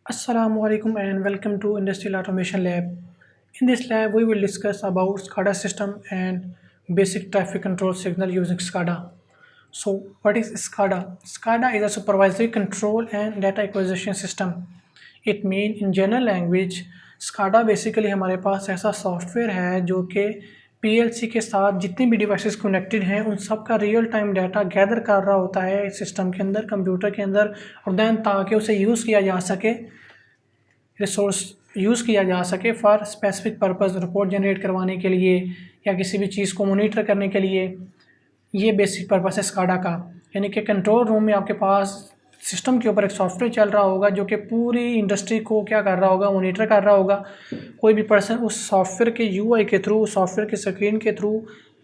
Assalamu alaikum and welcome to Industrial Automation Lab. In this lab, we will discuss about SCADA system and basic traffic control signal using SCADA. So, what is SCADA? SCADA is a supervisory control and data acquisition system. It means in general language, SCADA basically हमारे पास ऐसा software है जो कि PLC के साथ जितनी भी devices connected हैं उन सब का रियल टाइम डाटा गैदर कर रहा होता है सिस्टम के अंदर, कंप्यूटर के अंदर, और देन ताकि उसे यूज़ किया जा सके, रिसोर्स यूज़ किया जा सके for specific purpose, report generate करवाने के लिए या किसी भी चीज़ को मॉनिटर करने के लिए। ये बेसिक पर्पस है स्काडा का। यानी कि कंट्रोल रूम में आपके पास सिस्टम के ऊपर एक सॉफ्टवेयर चल रहा होगा जो कि पूरी इंडस्ट्री को क्या कर रहा होगा, मॉनिटर कर रहा होगा। कोई भी पर्सन उस सॉफ्टवेयर के यूआई के थ्रू, सॉफ्टवेयर के स्क्रीन के थ्रू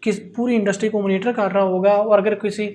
किस पूरी इंडस्ट्री को मॉनिटर कर रहा होगा। और अगर किसी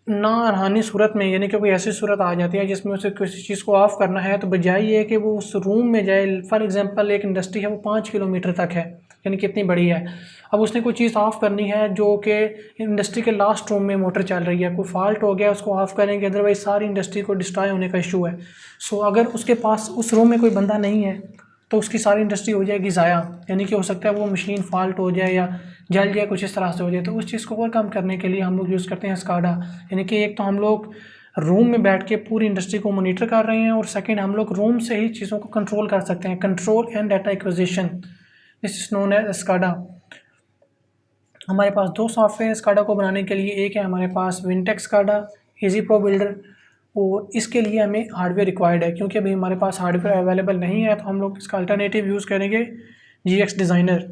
नारहानी सूरत में, यानी कि कोई ऐसी सूरत आ जाती है जिसमें उसे किसी चीज़ को ऑफ़ करना है, तो बजाय ये कि वो उस रूम में जाए, फॉर एग्जांपल एक इंडस्ट्री है वो 5 किलोमीटर तक है, यानी कितनी बड़ी है। अब उसने कोई चीज़ ऑफ़ करनी है जो कि इंडस्ट्री के लास्ट रूम में मोटर चल रही है, कोई फॉल्ट हो गया, उसको ऑफ़ करेंगे, अदरवाइज़ सारी इंडस्ट्री को डिस्ट्रॉय होने का इशू है। सो अगर उसके पास उस रूम में कोई बंदा नहीं है तो उसकी सारी इंडस्ट्री हो जाएगी ज़ाया। यानी कि हो सकता है वो मशीन फॉल्ट हो जाए या जल जाए, कुछ इस तरह से हो जाए। तो उस चीज़ को ओवरकम करने के लिए हम लोग यूज़ करते हैं स्काडा। यानी कि एक तो हम लोग रूम में बैठ के पूरी इंडस्ट्री को मॉनिटर कर रहे हैं, और सेकंड हम लोग रूम से ही चीज़ों को कंट्रोल कर सकते हैं। Control and data acquisition, this is known as SCADA. हमारे पास दो सॉफ्टवेयर स्काडा को बनाने के लिए। एक है हमारे पास Wintex SCADA easy pro builder, और इसके लिए हमें हार्डवेयर रिक्वायर्ड है। क्योंकि अभी हमारे पास हार्डवेयर अवेलेबल नहीं है तो हम लोग इसका अल्टरनेटिव यूज़ करेंगे GX डिज़ाइनर।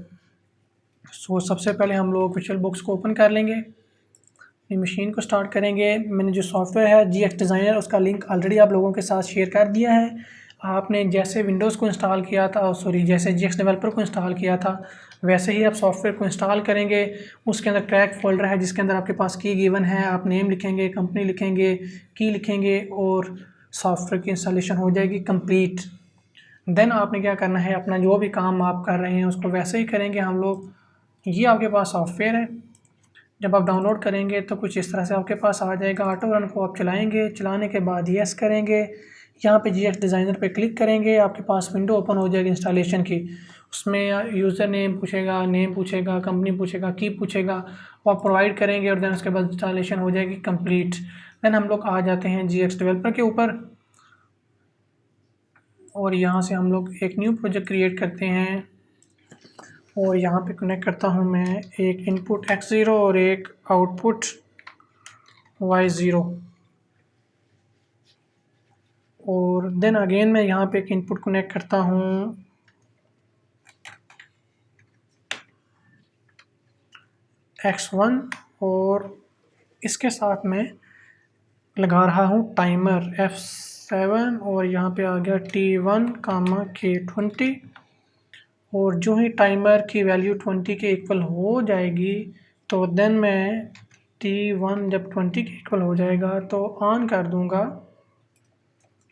सो सबसे पहले हम लोग विजुअल बुक्स को ओपन कर लेंगे, अपनी मशीन को स्टार्ट करेंगे। मैंने जो सॉफ्टवेयर है GX डिज़ाइनर, उसका लिंक ऑलरेडी आप लोगों के साथ शेयर कर दिया है। आपने जैसे विंडोज़ को इंस्टॉल किया था, सॉरी जैसे GX डेवलपर को इंस्टॉल किया था, वैसे ही आप सॉफ्टवेयर को इंस्टॉल करेंगे। उसके अंदर ट्रैक फोल्डर है जिसके अंदर आपके पास की गिवन है। आप नेम लिखेंगे, कंपनी लिखेंगे, की लिखेंगे, और सॉफ्टवेयर की इंस्टॉलेशन हो जाएगी कंप्लीट। देन आपने क्या करना है, अपना जो भी काम आप कर रहे हैं उसको वैसे ही करेंगे हम लोग। ये आपके पास सॉफ्टवेयर है, जब आप डाउनलोड करेंगे तो कुछ इस तरह से आपके पास आ जाएगा। ऑटो रन को आप चलाएंगे, चलाने के बाद यस करेंगे, यहाँ पे GX डिज़ाइनर पे क्लिक करेंगे, आपके पास विंडो ओपन हो जाएगी इंस्टॉलेशन की। उसमें यूज़र नेम पूछेगा, नेम पूछेगा, कंपनी पूछेगा, की पूछेगा, वो आप प्रोवाइड करेंगे, और देन उसके बाद इंस्टॉलेशन हो जाएगी कंप्लीट। देन हम लोग आ जाते हैं GX डेवलपर के ऊपर, और यहाँ से हम लोग एक न्यू प्रोजेक्ट क्रिएट करते हैं। और यहाँ पे कनेक्ट करता हूँ मैं एक इनपुट X0 और एक आउटपुट Y0, और देन अगेन मैं यहाँ पे एक इनपुट कनेक्ट करता हूँ X1, और इसके साथ मैं लगा रहा हूँ टाइमर F7, और यहाँ पे आ गया T1, K20। और जो ही टाइमर की वैल्यू 20 के इक्वल हो जाएगी तो देन मैं T1 जब 20 के इक्वल हो जाएगा तो ऑन कर दूंगा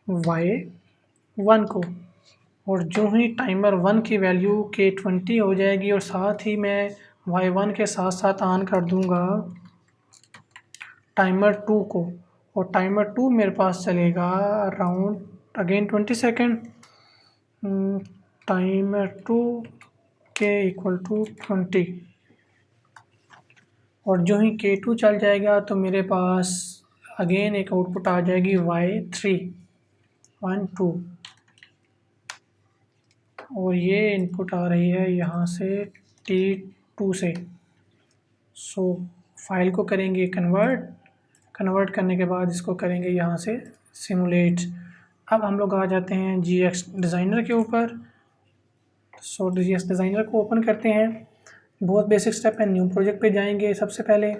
Y1 को। और जो ही टाइमर 1 की वैल्यू K20 हो जाएगी, और साथ ही मैं Y1 के साथ साथ ऑन कर दूंगा टाइमर 2 को। और टाइमर 2 मेरे पास चलेगा अराउंड अगेन 20 सेकेंड। टाइमर 2 के इक्वल टू 20, और जो ही K2 चल जाएगा तो मेरे पास अगेन एक आउटपुट आ जाएगी Y3 1 2, और ये इनपुट आ रही है यहाँ से T2 से। सो फाइल को करेंगे कन्वर्ट करने के बाद इसको करेंगे यहाँ से सिमुलेट। अब हम लोग आ जाते हैं GX डिज़ाइनर के ऊपर। सो GX डिज़ाइनर को ओपन करते हैं। बहुत बेसिक स्टेप है, न्यू प्रोजेक्ट पे जाएंगे सबसे पहले।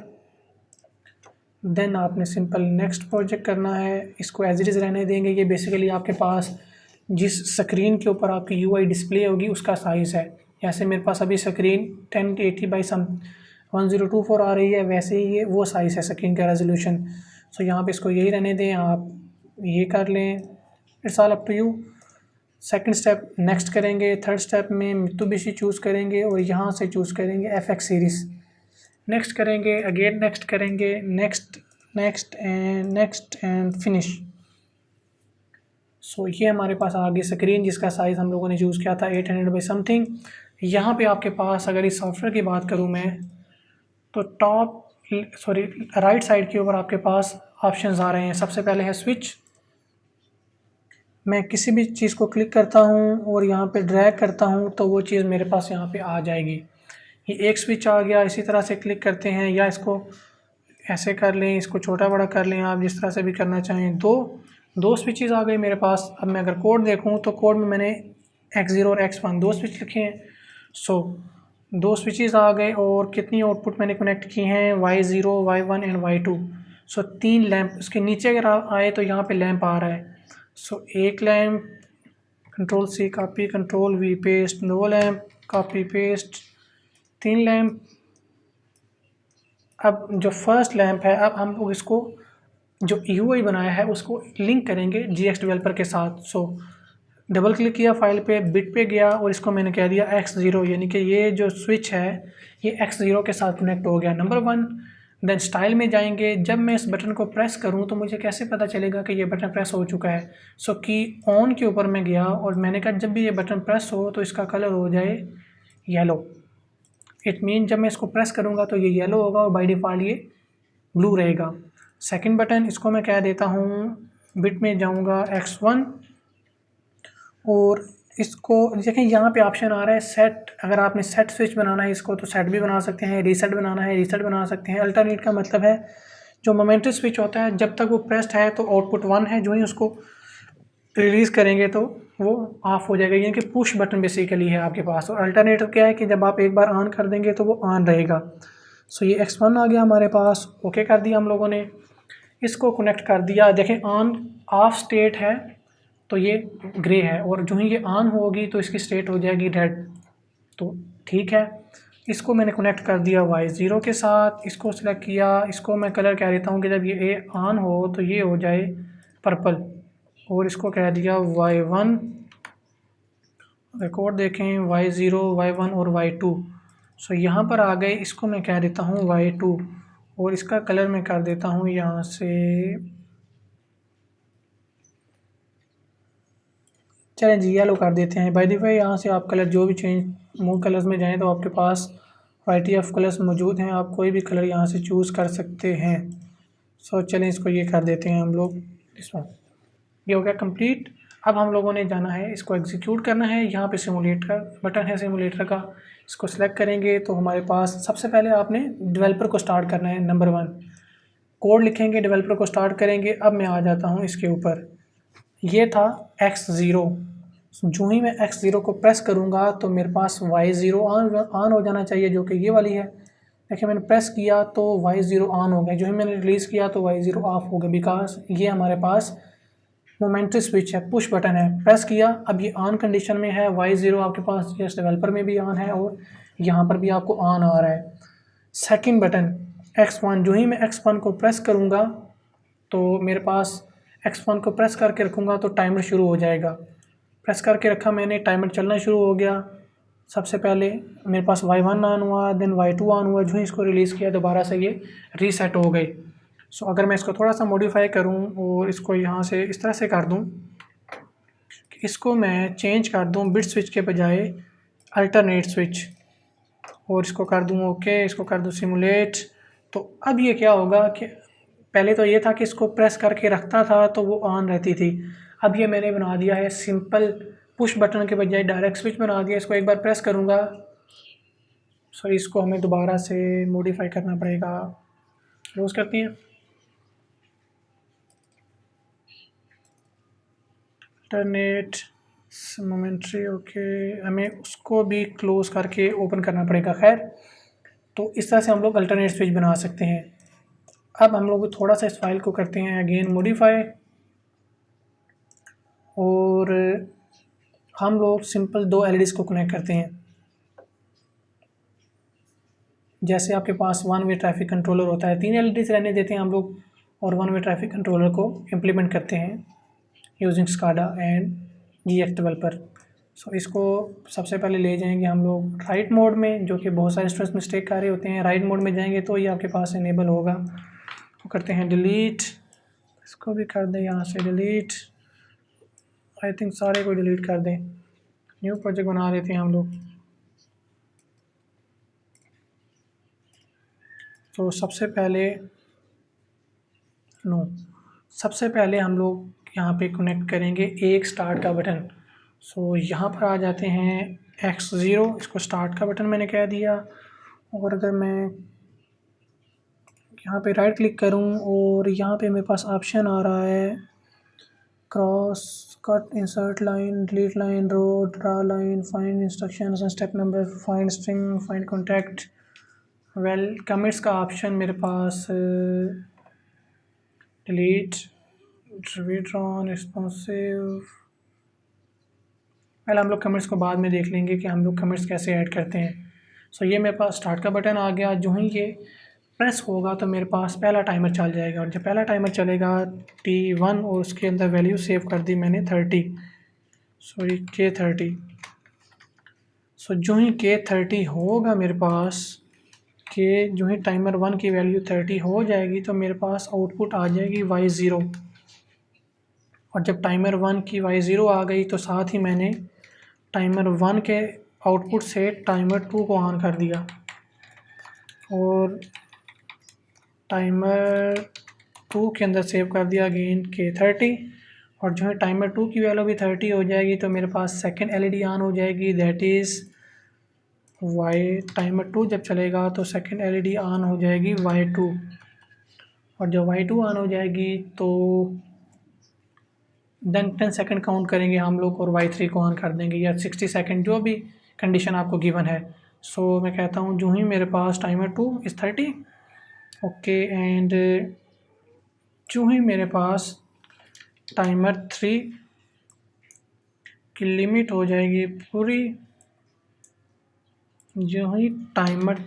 देन आपने सिंपल नेक्स्ट प्रोजेक्ट करना है, इसको एज इट इज़ रहने देंगे। ये बेसिकली आपके पास जिस स्क्रीन के ऊपर आपकी UI डिस्प्ले होगी उसका साइज़ है। जैसे मेरे पास अभी स्क्रीन 1080 बाई 1024 आ रही है, वैसे ही ये वो साइज़ है स्क्रीन का रेजोल्यूशन। सो यहाँ पे इसको यही रहने दें, आप ये कर लें, it's all up to you. Second step next करेंगे। थर्ड स्टेप में मित्सुबिशी चूज़ करेंगे, और यहाँ से चूज़ करेंगे FX सीरीज़। नेक्स्ट करेंगे, अगेन नेक्स्ट करेंगे, next next and finish. So ये हमारे पास आ गई स्क्रीन जिसका साइज़ हम लोगों ने यूज़ किया था 800 बाई समथिंग। यहाँ पे आपके पास अगर इस सॉफ्टवेयर की बात करूँ मैं, तो राइट साइड के ऊपर आपके पास ऑप्शंस आ रहे हैं। सबसे पहले है स्विच। मैं किसी भी चीज़ को क्लिक करता हूँ और यहाँ पे ड्रैग करता हूँ तो वो चीज़ मेरे पास यहाँ पे आ जाएगी। ये एक स्विच आ गया। इसी तरह से क्लिक करते हैं या इसको ऐसे कर लें, इसको छोटा बड़ा कर लें, आप जिस तरह से भी करना चाहें। दो स्विचेस आ गए मेरे पास। अब मैं अगर कोड देखूँ तो कोड में मैंने X0 और X1 दो स्विच लिखे हैं। सो दो स्विचेस आ गए और कितनी आउटपुट मैंने कनेक्ट की हैं, Y0, Y1 and Y2। So 3 lamp. उसके नीचे अगर आप आए तो यहाँ पे लैंप आ रहा है। सो एक lamp, control C copy, control V paste, 2 lamp copy paste, 3 lamp. अब जो फर्स्ट लैंप है, अब हम लोग इसको जो UI बनाया है उसको लिंक करेंगे GX डेवलपर के साथ। सो डबल क्लिक किया फाइल पे, बिट पे गया और इसको मैंने कह दिया X0, यानी कि ये जो स्विच है ये X0 के साथ कनेक्ट हो गया, नंबर 1। देन स्टाइल में जाएंगे। जब मैं इस बटन को प्रेस करूं तो मुझे कैसे पता चलेगा कि ये बटन प्रेस हो चुका है। सो की ऑन के ऊपर मैं गया और मैंने कहा जब भी ये बटन प्रेस हो तो इसका कलर हो जाए येलो। इट मीन जब मैं इसको प्रेस करूँगा तो ये येलो होगा और बाय डिफ़ॉल्ट ये ब्लू रहेगा। सेकंड बटन, इसको मैं कह देता हूँ, बिट में जाऊँगा X1 और इसको देखें यहाँ पे ऑप्शन आ रहा है सेट। अगर आपने सेट स्विच बनाना है इसको तो सेट भी बना सकते हैं, रीसेट बनाना है रीसेट बना सकते हैं। अल्टरनेट का मतलब है जो मोमेंटरी स्विच होता है जब तक वो प्रेस्ड है तो आउटपुट 1 है, जो ही उसको रिलीज़ करेंगे तो वो ऑफ हो जाएगा, यानी कि पुश बटन बेसिकली है आपके पास। और अल्टरनेटिव क्या है कि जब आप एक बार ऑन कर देंगे तो वो ऑन रहेगा। सो ये X1 आ गया हमारे पास, ओके कर दिया हम लोगों ने, इसको कनेक्ट कर दिया। देखें ऑन ऑफ स्टेट है तो ये ग्रे है और जो ही ये ऑन होगी तो इसकी स्टेट हो जाएगी रेड। तो ठीक है, इसको मैंने कनेक्ट कर दिया Y0 के साथ। इसको सिलेक्ट किया, इसको मैं कलर कह देता हूँ कि जब ये ऑन हो तो ये हो जाए पर्पल और इसको कह दिया Y1। रिकॉर्ड देखें Y0, Y1 और Y2। सो यहाँ पर आ गए, इसको मैं कह देता हूँ Y2 और इसका कलर मैं कर देता हूँ यहाँ से, चलें जी येलो कर देते हैं। बाय द वे यहाँ से आप कलर जो भी चेंज मूव कलर्स में जाएं तो आपके पास वैरायटी ऑफ कलर्स मौजूद हैं, आप कोई भी कलर यहाँ से चूज़ कर सकते हैं। सो चलें इसको ये कर देते हैं हम लोग, इसमें ये हो गया कंप्लीट। अब हम लोगों ने जाना है, इसको एग्जीक्यूट करना है। यहाँ पे सिमुलेटर बटन है सिमुलेटर का, इसको सिलेक्ट करेंगे तो हमारे पास सबसे पहले आपने डेवलपर को स्टार्ट करना है, नंबर 1 कोड लिखेंगे, डेवलपर को स्टार्ट करेंगे। अब मैं आ जाता हूँ इसके ऊपर, ये था X0। जो ही मैं X0 को प्रेस करूँगा तो मेरे पास Y0 ऑन हो जाना चाहिए, जो कि ये वाली है। देखिए मैंने प्रेस किया तो Y0 ऑन हो गया, जो ही मैंने रिलीज़ किया तो Y0 ऑफ हो गया, बिकॉज ये हमारे पास मोमेंटरी स्विच है, पुश बटन है। प्रेस किया, अब ये ऑन कंडीशन में है। Y0 आपके पास इस डेवलपर में भी ऑन है और यहाँ पर भी आपको ऑन आ रहा है। सेकंड बटन X1, जो ही मैं X1 को प्रेस करूँगा तो मेरे पास X1 को प्रेस करके रखूँगा तो टाइमर शुरू हो जाएगा। प्रेस करके रखा मैंने, टाइमर चलना शुरू हो गया। सबसे पहले मेरे पास Y1 ऑन हुआ, देन Y2 ऑन हुआ। जो ही इसको रिलीज़ किया दोबारा से ये रीसेट हो गई। सो अगर मैं इसको थोड़ा सा मॉडिफाई करूं और इसको यहाँ से इस तरह से कर दूं कि इसको मैं चेंज कर दूं बिट स्विच के बजाय अल्टरनेट स्विच, और इसको कर दूं ओके, इसको कर दूं सिमुलेट। तो अब ये क्या होगा कि पहले तो ये था कि इसको प्रेस करके रखता था तो वो ऑन रहती थी, अब ये मैंने बना दिया है सिंपल पुश बटन के बजाय डायरेक्ट स्विच बना दिया। इसको एक बार प्रेस करूँगा, सो इसको हमें दोबारा से मॉडिफाई करना पड़ेगा। क्लोज करते हैं, इंटरनेट मोमेंट्री, ओके, हमें उसको भी क्लोज़ करके ओपन करना पड़ेगा। खैर, तो इस तरह से हम लोग अल्टरनेट स्विच बना सकते हैं। अब हम लोग थोड़ा सा इस फाइल को करते हैं अगेन मॉडिफाई, और हम लोग सिंपल 2 LEDs को कनेक्ट करते हैं। जैसे आपके पास 1 वे ट्रैफिक कंट्रोलर होता है, 3 LEDs रहने देते हैं हम लोग और 1 वे ट्रैफिक कंट्रोलर को इम्प्लीमेंट करते हैं using SCADA and GX developer. So इसको सबसे पहले ले जाएंगे हम लोग राइट मोड में, जो कि बहुत सारे स्टूडेंट्स मिस्टेक कर रहे होते हैं। राइट मोड में जाएंगे तो ये आपके पास इनेबल होगा। तो करते हैं डिलीट, इसको भी कर दें यहाँ से डिलीट, आई थिंक सारे को डिलीट कर दें, न्यू प्रोजेक्ट बना लेते हैं हम लोग। तो सबसे पहले हम लोग यहाँ पे कनेक्ट करेंगे एक स्टार्ट का बटन। सो यहाँ पर आ जाते हैं X0, इसको स्टार्ट का बटन मैंने कह दिया। और अगर मैं यहाँ पे राइट क्लिक करूँ और यहाँ पे मेरे पास ऑप्शन आ रहा है cross, cut, insert line, delete line, row, draw line, find instructions, step number, find string, find contact. Well commits का ऑप्शन मेरे पास डिलीट, विड्रॉन, रिस्पॉन्सिव। वेल हम लोग कमिट्स को बाद में देख लेंगे कि हम लोग कमिट्स कैसे ऐड करते हैं। सो ये मेरे पास स्टार्ट का बटन आ गया। जो ही ये प्रेस होगा तो मेरे पास पहला टाइमर चल जाएगा, और जब पहला टाइमर चलेगा T1 और उसके अंदर वैल्यू सेव कर दी मैंने 30, सॉरी K30। सो जो ही K30 होगा मेरे पास, जो ही टाइमर 1 की वैल्यू 30 हो जाएगी तो मेरे पास आउटपुट आ जाएगी Y0। और जब टाइमर 1 की Y0 आ गई तो साथ ही मैंने टाइमर 1 के आउटपुट से टाइमर 2 को ऑन कर दिया, और टाइमर 2 के अंदर सेव कर दिया अगेन K30। और जो है टाइमर 2 की वैल्यू भी 30 हो जाएगी तो मेरे पास सेकंड LED ऑन हो जाएगी, दैट इज़ टाइमर 2 जब चलेगा तो सेकंड LED ऑन हो जाएगी Y2। और जब Y2 ऑन हो जाएगी तो देन 10 सेकंड काउंट करेंगे हम लोग और Y3 को ऑन कर देंगे, या 60 सेकंड, जो भी कंडीशन आपको गिवन है। सो मैं कहता हूँ जो ही मेरे पास टाइमर 2 इज़ 30, ओके, एंड जो ही मेरे पास टाइमर 3 की लिमिट हो जाएगी पूरी, जो ही टाइमर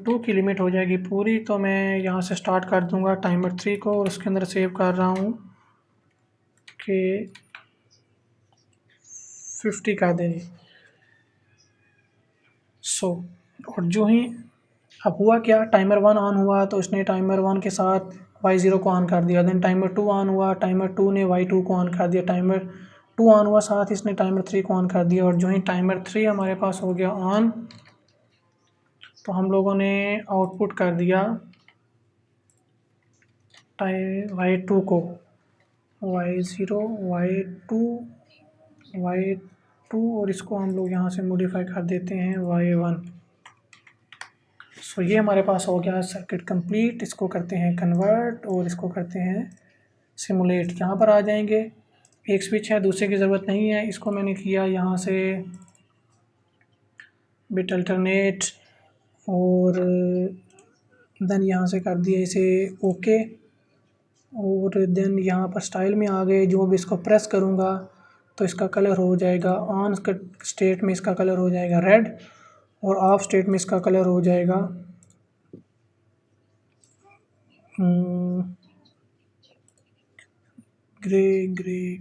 2 की लिमिट हो जाएगी पूरी, तो मैं यहाँ से स्टार्ट कर दूँगा टाइमर 3 को, और उसके अंदर सेव कर रहा हूँ कि 50 कर देंगे। सो और जो ही अब हुआ क्या, टाइमर 1 ऑन हुआ तो इसने टाइमर 1 के साथ Y0 को ऑन कर दिया। देन टाइमर 2 ऑन हुआ, टाइमर 2 ने Y2 को ऑन कर दिया, टाइमर 2 ऑन हुआ, साथ ही इसने टाइमर 3 को ऑन कर दिया। और जो ही टाइमर 3 हमारे पास हो गया ऑन, तो हम लोगों ने आउटपुट कर दिया Y2 को, Y0, Y2, और इसको हम लोग यहाँ से मॉडिफाई कर देते हैं Y1। सो ये हमारे पास हो गया सर्किट कंप्लीट। इसको करते हैं कन्वर्ट और इसको करते हैं सिमुलेट। यहाँ पर आ जाएंगे, एक स्विच है, दूसरे की ज़रूरत नहीं है। इसको मैंने किया यहाँ से बिट अल्टरनेट, और देन यहाँ से कर दिया इसे ओके, और देन यहाँ पर स्टाइल में आ गए। जो भी इसको प्रेस करूँगा तो इसका कलर हो जाएगा ऑन स्टेट में, इसका कलर हो जाएगा रेड, और ऑफ स्टेट में इसका कलर हो जाएगा ग्रे।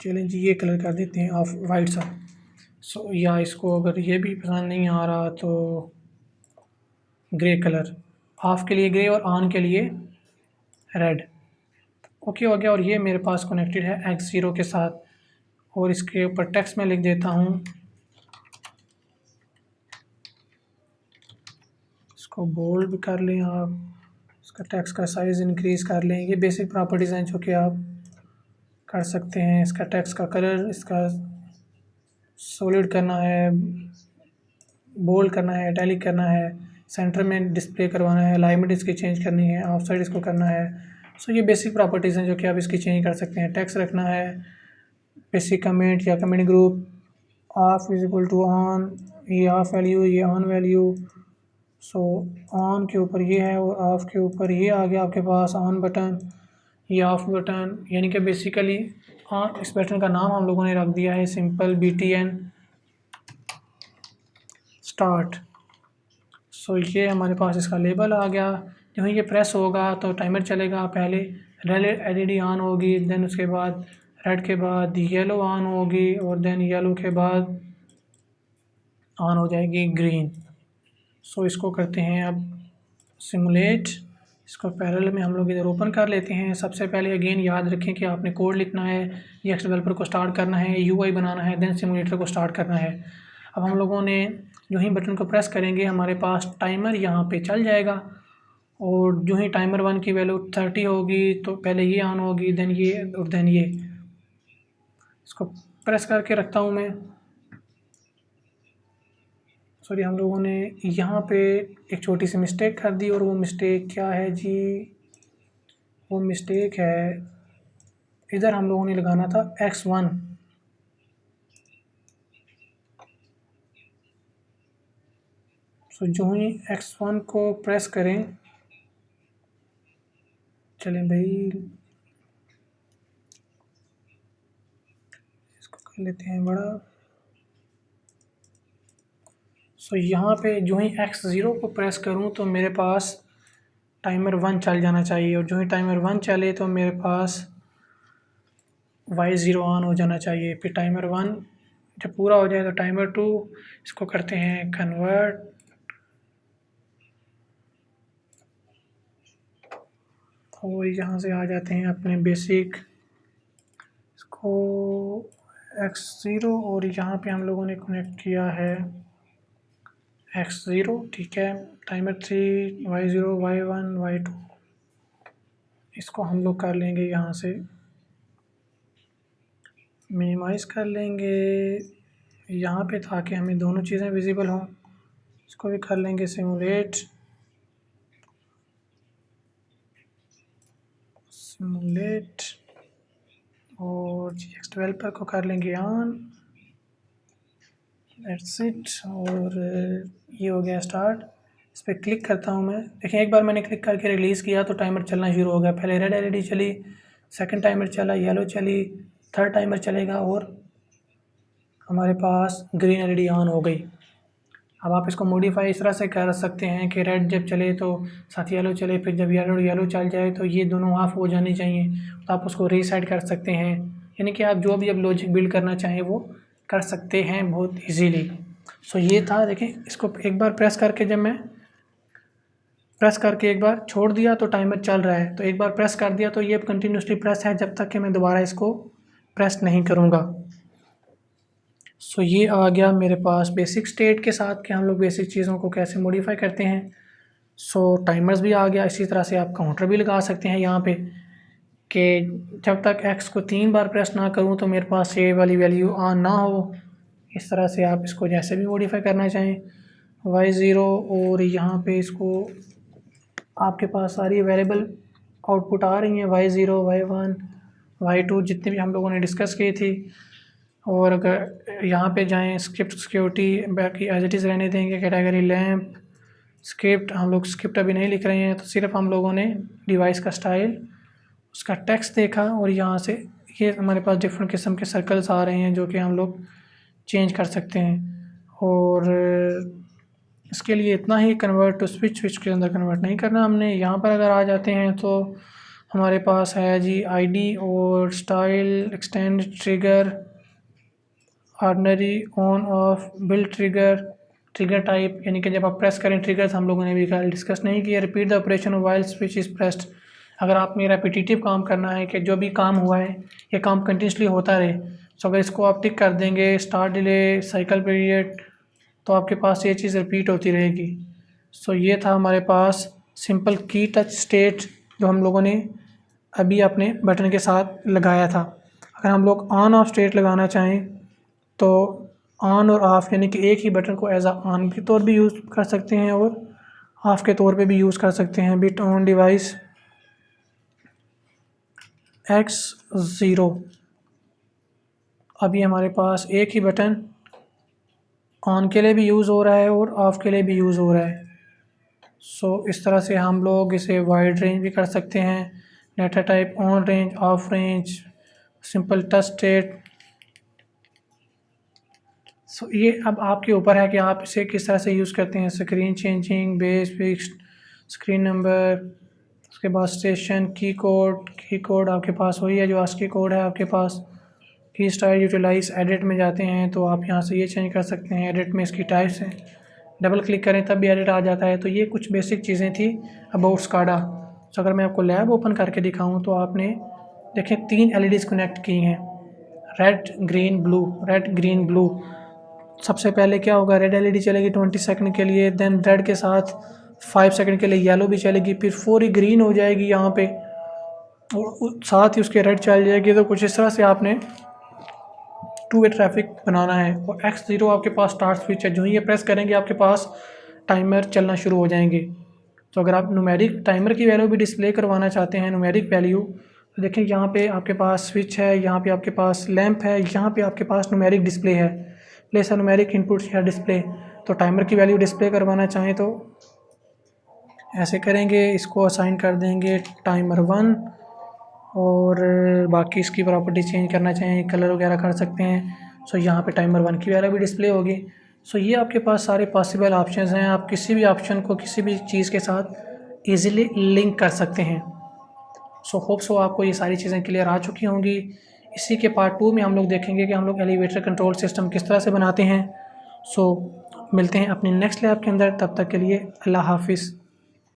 चलें जी, ये कलर कर देते हैं ऑफ वाइट सा। सो या इसको अगर ये भी पसंद नहीं आ रहा तो ग्रे कलर, ऑफ के लिए ग्रे और ऑन के लिए रेड। ओके हो गया। और ये मेरे पास कनेक्टेड है X0 के साथ, और इसके ऊपर टेक्स्ट में लिख देता हूँ, इसको बोल्ड भी कर लें आप, इसका टेक्स्ट का साइज़ इंक्रीज़ कर लें। ये बेसिक प्रॉपर्टीज़ हैं जो कि आप कर सकते हैं। इसका टेक्स्ट का कलर, इसका सॉलिड करना है, बोल्ड करना है, इटैलिक करना है, सेंटर में डिस्प्ले करवाना है, अलाइनमेंट इसकी चेंज करनी है, ऑफ साइड इसको करना है। सो ये बेसिक प्रॉपर्टीज़ हैं जो कि आप इसकी चेंज कर सकते हैं। टेक्स्ट रखना है, बेसिक कमेंट या comment group, off is equal to on, ये ऑफ वैल्यू, ये ऑन वैल्यू। सो ऑन के ऊपर ये है और ऑफ के ऊपर ये आ गया आपके पास ऑन बटन, ये ऑफ बटन। यानी कि बेसिकली ऑन, इस बटन का नाम हम लोगों ने रख दिया है सिंपल BTN स्टार्ट। सो ये हमारे पास इसका लेबल आ गया। जब ये प्रेस होगा तो टाइमर चलेगा, पहले रेड LED ऑन होगी, देन उसके बाद रेड के बाद येलो ऑन होगी, और देन येलो के बाद ऑन हो जाएगी ग्रीन। सो इसको करते हैं अब सिमुलेट। इसको पैरेलल में हम लोग इधर ओपन कर लेते हैं। सबसे पहले अगेन याद रखें कि आपने कोड लिखना है, EX डेवलपर को स्टार्ट करना है, UI बनाना है, देन सिमुलेटर को स्टार्ट करना है। अब हम लोगों ने जो ही बटन को प्रेस करेंगे हमारे पास टाइमर यहाँ पे चल जाएगा, और जो ही टाइमर 1 की वैल्यू 30 होगी तो पहले ये ऑन होगी, देन ये और देन ये। इसको प्रेस करके रखता हूँ मैं। सॉरी, हम लोगों ने यहाँ पे एक छोटी सी मिस्टेक कर दी, और वो मिस्टेक क्या है जी? वो मिस्टेक है इधर हम लोगों ने लगाना था X1। सो जो ही X1 को प्रेस करें, चलें भाई इसको कर लेते हैं बड़ा। सो यहाँ पे जो ही X0 को प्रेस करूँ तो मेरे पास टाइमर 1 चल जाना चाहिए, और जो ही टाइमर 1 चले तो मेरे पास Y0 ऑन हो जाना चाहिए। फिर टाइमर 1 जब पूरा हो जाए तो टाइमर 2, इसको करते हैं कन्वर्ट, और यहाँ से आ जाते हैं अपने बेसिक, इसको X0, और यहाँ पे हम लोगों ने कनेक्ट किया है X0, ठीक है। टाइमर 3, Y0, Y1, Y2, इसको हम लोग कर लेंगे यहाँ से मिनिमाइज़ कर लेंगे यहाँ पे, ताकि हमें दोनों चीज़ें विजिबल हों। इसको भी कर लेंगे सिमुलेट, और GX डेवलपर को कर लेंगे ऑन। दैट्स इट, और ये हो गया स्टार्ट। इस पर क्लिक करता हूँ मैं। देखिए एक बार मैंने क्लिक करके रिलीज़ किया तो टाइमर चलना शुरू हो गया। पहले रेड LED चली, सेकंड टाइमर चला, येलो चली, थर्ड टाइमर चलेगा, और हमारे पास ग्रीन LED ऑन हो गई। अब आप इसको मॉडिफाई इस तरह से कर सकते हैं कि रेड जब चले तो साथ येलो चले, फिर जब येलो चल जाए तो ये दोनों ऑफ हो जानी चाहिए, तो आप उसको रीसेट कर सकते हैं। यानी कि आप जो भी अब लॉजिक बिल्ड करना चाहें वो कर सकते हैं बहुत इजीली। सो ये था। देखें इसको एक बार प्रेस करके, जब मैं प्रेस करके एक बार छोड़ दिया तो टाइमर चल रहा है, तो एक बार प्रेस कर दिया तो ये कंटिन्यूसली प्रेस है जब तक कि मैं दोबारा इसको प्रेस नहीं करूँगा। सो ये आ गया मेरे पास बेसिक स्टेट के साथ कि हम लोग बेसिक चीज़ों को कैसे मॉडिफाई करते हैं। सो टाइमर्स भी आ गया। इसी तरह से आप काउंटर भी लगा सकते हैं यहाँ पे कि जब तक X को 3 बार प्रेस ना करूँ तो मेरे पास ये वाली वैल्यू ऑन ना हो। इस तरह से आप इसको जैसे भी मॉडिफाई करना चाहें। Y0, और यहाँ पे इसको आपके पास सारी अवेलेबल आउटपुट आ रही हैं, Y0, Y1, Y2 जितने भी हम लोगों ने डिस्कस की थी। और अगर यहाँ पे जाएं स्क्रिप्ट सिक्योरिटी, बाकी एज इट इज़ रहने देंगे। कैटेगरी लैम्प स्क्रिप्ट, हम लोग स्क्रिप्ट अभी नहीं लिख रहे हैं, तो सिर्फ हम लोगों ने डिवाइस का स्टाइल, उसका टेक्स्ट देखा, और यहाँ से ये हमारे पास डिफरेंट किस्म के सर्कल्स आ रहे हैं जो कि हम लोग चेंज कर सकते हैं। और इसके लिए इतना ही, कन्वर्ट टू स्विच के अंदर कन्वर्ट नहीं करना हमने। यहाँ पर अगर आ जाते हैं तो हमारे पास है जी ID और style, extend, trigger, ordinary, on off, build trigger type, यानी कि जब आप प्रेस करें ट्रिगर्स हम लोगों ने भी डिस्कस नहीं किया। Repeat the operation while switch is pressed, अगर आपने रेपिटेटिव काम करना है कि जो भी काम हुआ है ये काम कंटिन्यूसली होता रहे, तो अगर इसको आप टिक कर देंगे स्टार्ट डिले, साइकिल पीरियड, तो आपके पास ये चीज़ रिपीट होती रहेगी। सो ये था हमारे पास सिंपल की टच स्टेट जो हम लोगों ने अभी अपने बटन के साथ लगाया था। अगर हम लोग ऑन ऑफ स्टेट लगाना चाहें तो ऑन और ऑफ़, यानी कि एक ही बटन को एज ऑन के तौर भी यूज़ कर सकते हैं और ऑफ़ के तौर पे भी यूज़ कर सकते हैं। बिट ऑन डिवाइस X0, अभी हमारे पास एक ही बटन ऑन के लिए भी यूज़ हो रहा है और ऑफ़ के लिए भी यूज़ हो रहा है। सो इस तरह से हम लोग इसे वाइड रेंज भी कर सकते हैं। Data type on range, off range, simple touch state. So ये अब आपके ऊपर है कि आप इसे किस तरह से यूज़ करते हैं। Screen changing, base fixed, screen number, उसके बाद स्टेशन, की कोड आपके पास वही है जो ASCII कोड है आपके पास। की स्टाइल, यूटिलाइज, एडिट में जाते हैं तो आप यहाँ से ये चेंज कर सकते हैं। एडिट में इसकी टाइप्स हैं, डबल क्लिक करें तब भी एडिट आ जाता है। तो ये कुछ बेसिक चीज़ें थी अबाउट SCADA। तो अगर मैं आपको लैब ओपन करके दिखाऊं तो आपने देखें 3 LEDs कनेक्ट की हैं, red green blue, red green blue. सबसे पहले क्या होगा, रेड LED चलेगी 20 सेकंड के लिए, देन रेड के साथ 5 सेकंड के लिए येलो भी चलेगी, फिर 4 ही ग्रीन हो जाएगी यहाँ पे और साथ ही उसके रेड चल जाएगी। तो कुछ इस तरह से आपने 2 वे ट्रैफिक बनाना है। और X0 आपके पास स्टार्ट स्विच है, जो ही ये प्रेस करेंगे आपके पास टाइमर चलना शुरू हो जाएंगे। तो अगर आप न्यूमेरिक टाइमर की वैल्यू भी डिस्प्ले करवाना चाहते हैं, न्यूमेरिक वैल्यू, तो देखिए यहाँ पे आपके पास स्विच है, यहाँ पे आपके पास लैंप है, यहाँ पे आपके पास न्यूमेरिक डिस्प्ले है, प्लेस न्यूमेरिक इनपुट या डिस्प्ले। तो टाइमर की वैल्यू डिस्प्ले करवाना चाहें तो ऐसे करेंगे, इसको असाइन कर देंगे टाइमर 1 और बाकी इसकी प्रॉपर्टी चेंज करना चाहें, कलर वगैरह कर सकते हैं। सो यहाँ पे टाइमर 1 की वैल्यू भी डिस्प्ले होगी। सो ये आपके पास सारे पॉसिबल ऑप्शंस हैं, आप किसी भी ऑप्शन को किसी भी चीज़ के साथ इजीली लिंक कर सकते हैं। सो होप सो आपको ये सारी चीज़ें क्लियर आ चुकी होंगी। इसी के पार्ट 2 में हम लोग देखेंगे कि हम लोग एलिवेटर कंट्रोल सिस्टम किस तरह से बनाते हैं। सो मिलते हैं अपनी नेक्स्ट लैब के अंदर, तब तक के लिए अल्लाह हाफिज़।